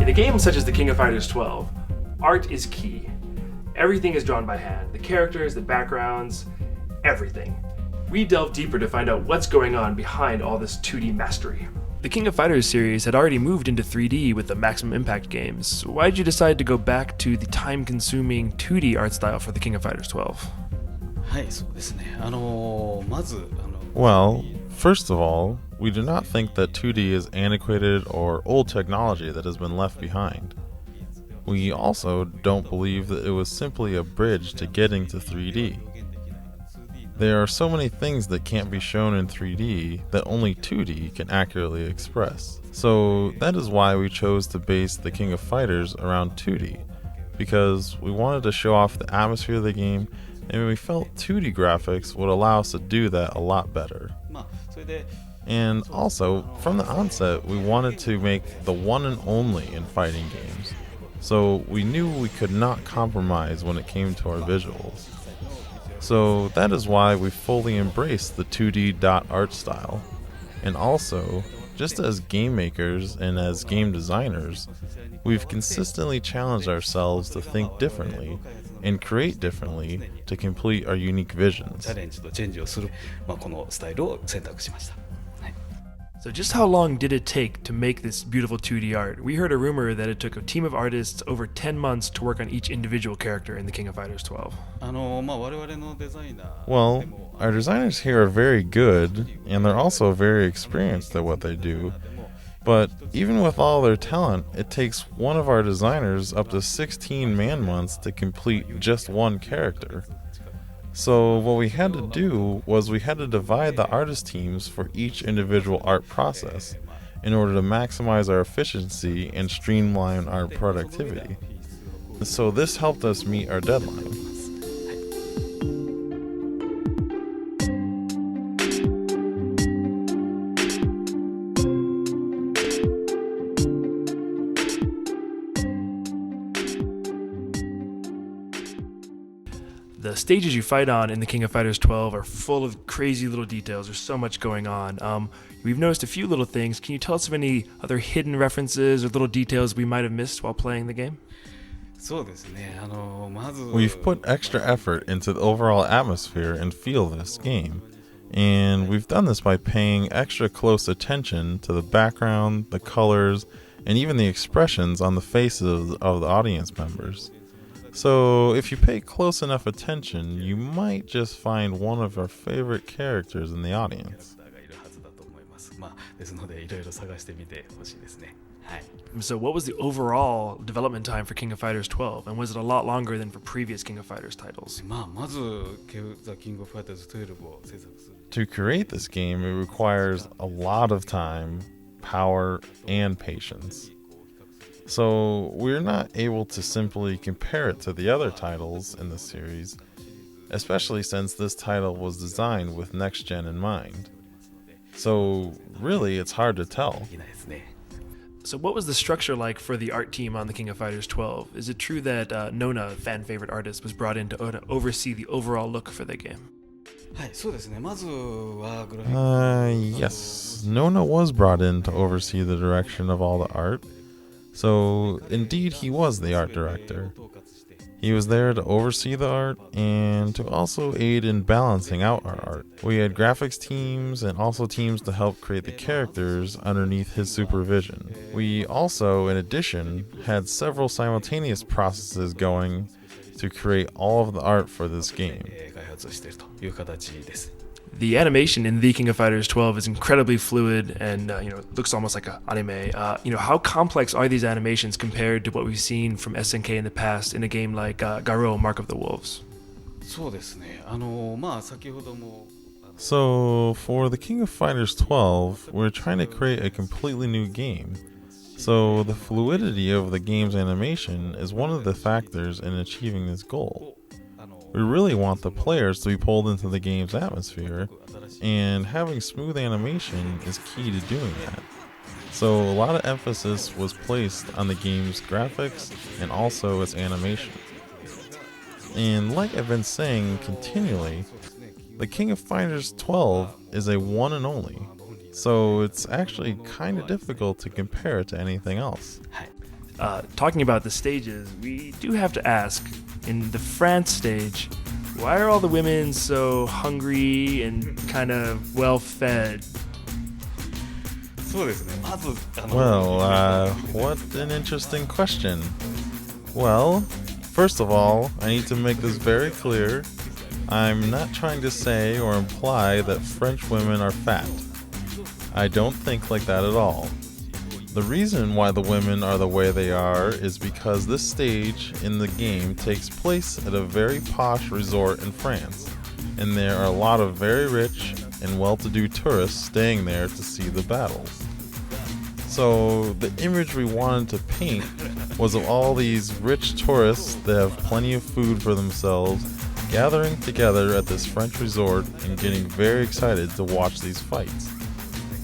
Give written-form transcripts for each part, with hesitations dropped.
In a game such as the King of Fighters 12, art is key. Everything is drawn by hand. The characters, the backgrounds, everything. We delve deeper to find out what's going on behind all this 2D mastery. The King of Fighters series had already moved into 3D with the Maximum Impact games. Why did you decide to go back to the time-consuming 2D art style for the King of Fighters 12? Well, first of all, we do not think that 2D is antiquated or old technology that has been left behind. We also don't believe that it was simply a bridge to getting to 3D. There are so many things that can't be shown in 3D that only 2D can accurately express. So that is why we chose to base the King of Fighters around 2D, because we wanted to show off the atmosphere of the game, and we felt 2D graphics would allow us to do that a lot better. And also, from the onset, we wanted to make the one and only in fighting games, so we knew we could not compromise when it came to our visuals. So that is why we fully embraced the 2D dot art style. And also, just as game makers and as game designers, we've consistently challenged ourselves to think differently and create differently to complete our unique visions. So just how long did it take to make this beautiful 2D art? We heard a rumor that it took a team of artists over 10 months to work on each individual character in the King of Fighters 12. Well, our designers here are very good, and they're also very experienced at what they do. But even with all their talent, it takes one of our designers up to 16 man-months to complete just one character. So what we had to do was we had to divide the artist teams for each individual art process in order to maximize our efficiency and streamline our productivity. So this helped us meet our deadline. The stages you fight on in the King of Fighters 12 are full of crazy little details. There's so much going on. We've noticed a few little things. Can you tell us of any other hidden references or little details we might have missed while playing the game? We've put extra effort into the overall atmosphere and feel of this game. And we've done this by paying extra close attention to the background, the colors, and even the expressions on the faces of the audience members. So if you pay close enough attention, you might just find one of our favorite characters in the audience. So what was the overall development time for King of Fighters 12, and was it a lot longer than for previous King of Fighters titles? To create this game, it requires a lot of time, power, and patience. So we're not able to simply compare it to the other titles in the series, especially since this title was designed with next gen in mind. So really, it's hard to tell. So what was the structure like for the art team on the King of Fighters 12? Is it true that Nona, fan favorite artist, was brought in to oversee the overall look for the game? Yes, Nona was brought in to oversee the direction of all the art. So, indeed, he was the art director. He was there to oversee the art and to also aid in balancing out our art. We had graphics teams and also teams to help create the characters underneath his supervision. We also, in addition, had several simultaneous processes going to create all of the art for this game. The animation in The King of Fighters 12 is incredibly fluid and looks almost like an anime. How complex are these animations compared to what we've seen from SNK in the past in a game like Garou: Mark of the Wolves? So, for The King of Fighters 12, we're trying to create a completely new game. So, the fluidity of the game's animation is one of the factors in achieving this goal. We really want the players to be pulled into the game's atmosphere, and having smooth animation is key to doing that. So a lot of emphasis was placed on the game's graphics and also its animation. And like I've been saying continually, the King of Fighters 12 is a one and only, so it's actually kind of difficult to compare it to anything else. Talking about the stages, we do have to ask, in the France stage, why are all the women so hungry and kind of well fed? Well, what an interesting question. Well, first of all, I need to make this very clear. I'm not trying to say or imply that French women are fat. I don't think like that at all. The reason why the women are the way they are is because this stage in the game takes place at a very posh resort in France, and there are a lot of very rich and well-to-do tourists staying there to see the battles. So the image we wanted to paint was of all these rich tourists that have plenty of food for themselves, gathering together at this French resort and getting very excited to watch these fights.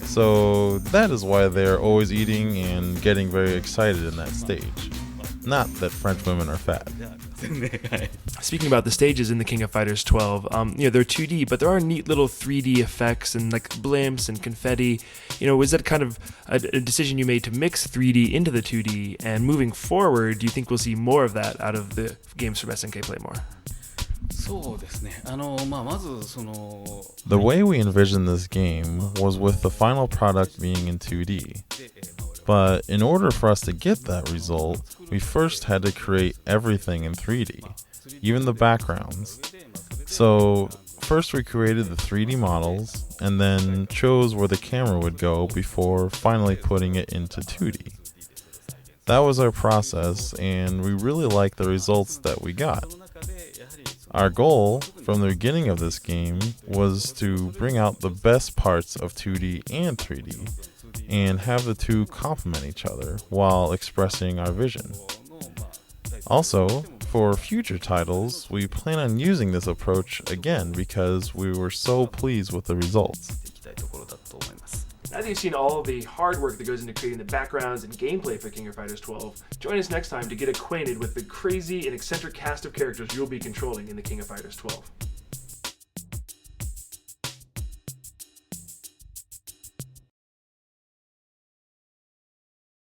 So that is why they're always eating and getting very excited in that stage. Not that French women are fat. Speaking about the stages in the King of Fighters 12, they're 2D, but there are neat little 3D effects and like blimps and confetti. Was that kind of a decision you made to mix 3D into the 2D? And moving forward, do you think we'll see more of that out of the games from SNK Playmore? The way we envisioned this game was with the final product being in 2D. But in order for us to get that result, we first had to create everything in 3D, even the backgrounds. So first we created the 3D models, and then chose where the camera would go before finally putting it into 2D. That was our process, and we really liked the results that we got. Our goal from the beginning of this game was to bring out the best parts of 2D and 3D, and have the two complement each other while expressing our vision. Also, for future titles, we plan on using this approach again because we were so pleased with the results. Now that you've seen all the hard work that goes into creating the backgrounds and gameplay for King of Fighters 12, join us next time to get acquainted with the crazy and eccentric cast of characters you'll be controlling in the King of Fighters 12.